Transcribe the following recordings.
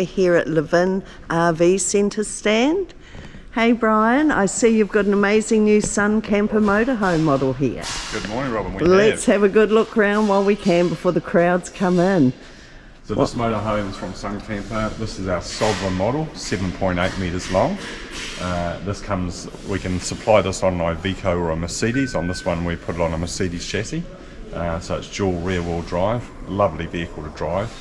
we're here at Levin RV Centre stand. Hey Brian, I see you've got an amazing new Suncamper motorhome model here. Good morning, Robin. Let's have a good look around while we can before the crowds come in. So this motorhome is from Suncamper. This is our Sovereign model, 7.8 metres long. We can supply this on an Iveco or a Mercedes. On this one we put it on a Mercedes chassis. So it's dual rear wheel drive, lovely vehicle to drive.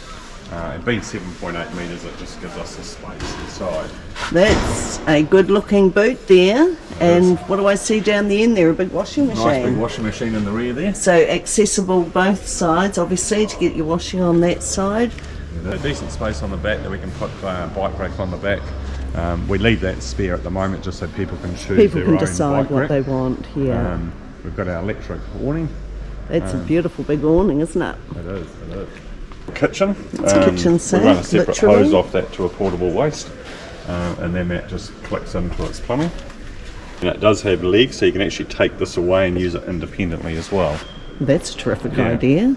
It being 7.8 metres, it just gives us the space inside. That's a good looking boot there. And what do I see down the end there? A big washing machine. Nice big washing machine in the rear there. So accessible both sides, obviously, to get your washing on that side. A decent space on the back that we can put bike rack on the back. We leave that spare at the moment just so people can choose People their can own decide bike what rack. they want here. We've got our electric awning. It's a beautiful big awning, isn't it? It is. Kitchen. It's a kitchen set. We run a separate literally. hose off that to a portable waste, and then that just clicks into its plumbing. And it does have legs, so you can actually take this away and use it independently as well. That's a terrific idea.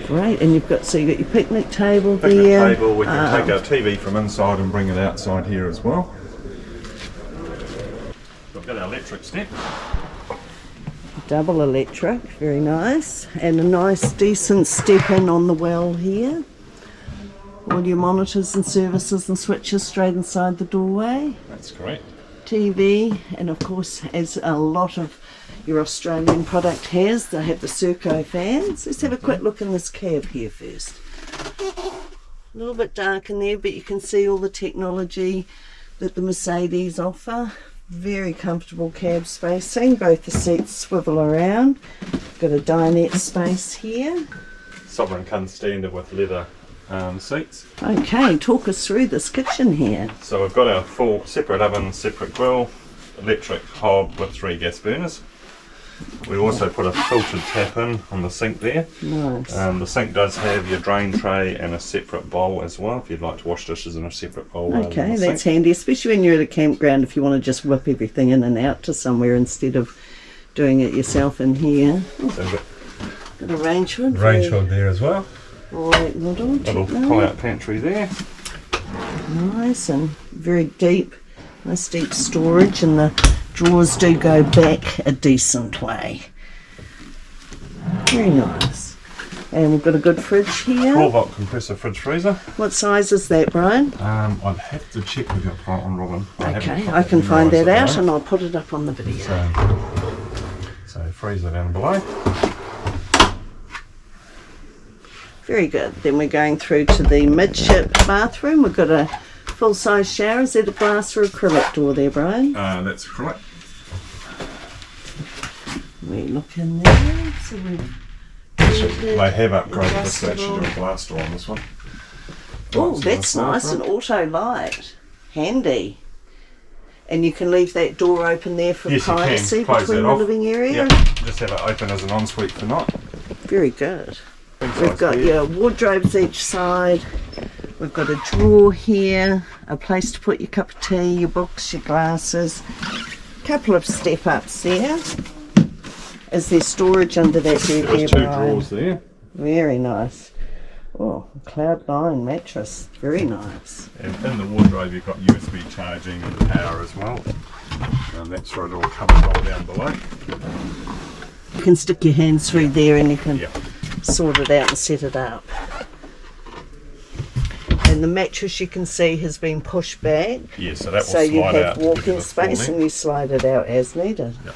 Great, and you've got your picnic table there. Picnic table. We can take our TV from inside and bring it outside here as well. We've got our electric step. Double electric, very nice, and a nice decent step in on the well here. All your monitors and services and switches straight inside the doorway. That's great. TV, and of course, as a lot of your Australian product has, they have the Serco fans. Let's have a quick look in this cab here first. A little bit dark in there, but you can see all the technology that the Mercedes offer. Very comfortable cab spacing, both the seats swivel around. Got a dinette space here. Sovereign comes standard with leather seats. Okay, talk us through this kitchen here. So we've got our full separate oven, separate grill, electric hob with 3 gas burners. We also put a filtered tap in on the sink there. Nice. The sink does have your drain tray and a separate bowl as well, if you'd like to wash dishes in a separate bowl. Okay, that's handy, especially when you're at a campground, if you want to just whip everything in and out to somewhere instead of doing it yourself in here. So got a range hood. range hood there as well. Right, Little pull-out pantry there. Nice and very deep. Nice deep storage, and the drawers do go back a decent way. Very nice. And we've got a good fridge here. 12-volt compressor fridge freezer. What size is that, Brian? I'd have to check with your front on Robin. Okay, I can find that out and I'll put it up on the video. So freezer down below. Very good. Then we're going through to the midship bathroom. We've got a full-size shower. Is that a glass or acrylic door there, Brian? That's correct. We look in there. So They have upgraded this to actually do a glass door on this one. Oh, that's nice. An auto light. Handy. And you can leave that door open there for privacy between the living area? Yep. Just have it open as an ensuite for night. Very good. We've got your wardrobes each side. We've got a drawer here, a place to put your cup of tea, your books, your glasses. A couple of step-ups there. Is there storage under that bed there, There's 2 drawers there. Very nice. Oh, a Cloud9 mattress. Very nice. And in the wardrobe you've got USB charging and power as well. And that's where it all comes all down below. You can stick your hands through there and you can sort it out and set it up. And the mattress, you can see, has been pushed back. Yeah, so that will so you slide have out walking space and you slide it out as needed. Yep.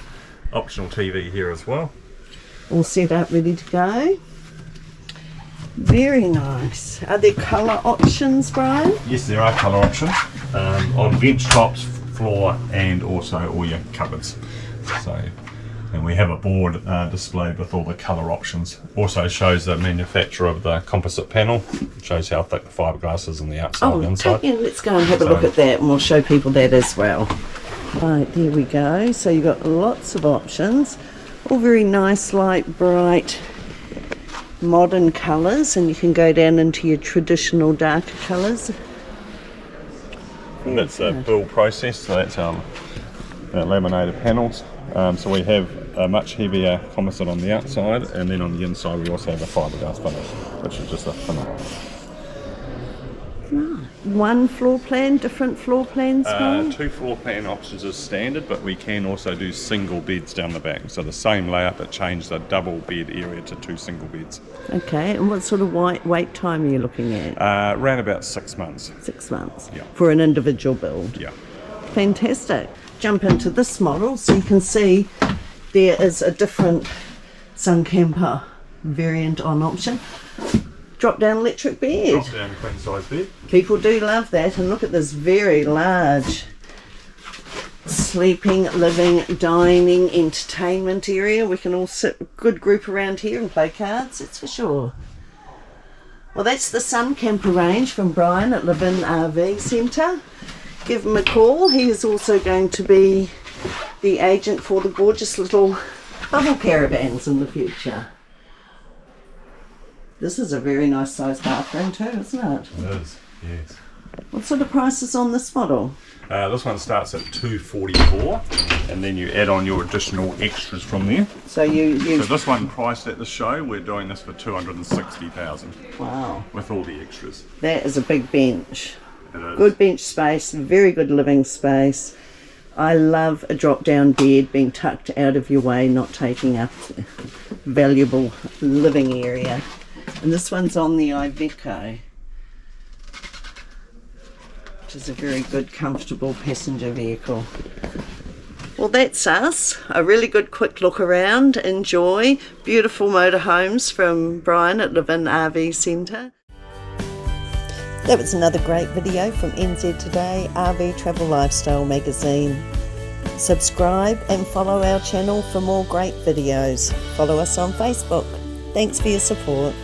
Optional TV here as well. All set up, ready to go. Very nice. Are there colour options, Brian? Yes, there are colour options on bench tops, floor, and also all your cupboards. So, and we have a board displayed with all the colour options. Also shows the manufacturer of the composite panel. Shows how thick the fiberglass is on the outside and inside. Let's go and have a look at that, and we'll show people that as well. Right, there we go. So you've got lots of options, all very nice, light, bright, modern colours, and you can go down into your traditional darker colours. And that's a build process, so that's our laminated panels. So we have a much heavier composite on the outside, and then on the inside we also have a fiberglass finish, which is just a finish. Right. One floor plan, different floor plans? Two floor plan options is standard, but we can also do single beds down the back. So the same layout, but change the double bed area to 2 single beds. Okay, and what sort of wait time are you looking at? Around about 6 months. 6 months? Yeah. For an individual build? Yeah. Fantastic. Jump into this model so you can see there is a different Suncamper variant on option. Drop down electric bed. Drop down queen size bed. People do love that, and look at this very large sleeping, living, dining, entertainment area. We can all sit a good group around here and play cards, that's for sure. Well, that's the Suncamper range from Brian at Levin RV Centre. Give him a call. He is also going to be the agent for the gorgeous little bubble caravans in the future. This is a very nice sized bathroom too, isn't it? It is, yes. What sort of prices on this model? This one starts at $244, and then you add on your additional extras from there. So So this one priced at the show, we're doing this for $260,000. Wow, with all the extras. that is a big bench. It is. Good bench space, very good living space. I love a drop down bed being tucked out of your way, not taking up valuable living area. And this one's on the Iveco, which is a very good, comfortable passenger vehicle. Well, that's us. A really good quick look around. Enjoy. Beautiful motorhomes from Brian at Levin RV Centre. That was another great video from NZ Today RV Travel Lifestyle magazine. Subscribe and follow our channel for more great videos. Follow us on Facebook. Thanks for your support.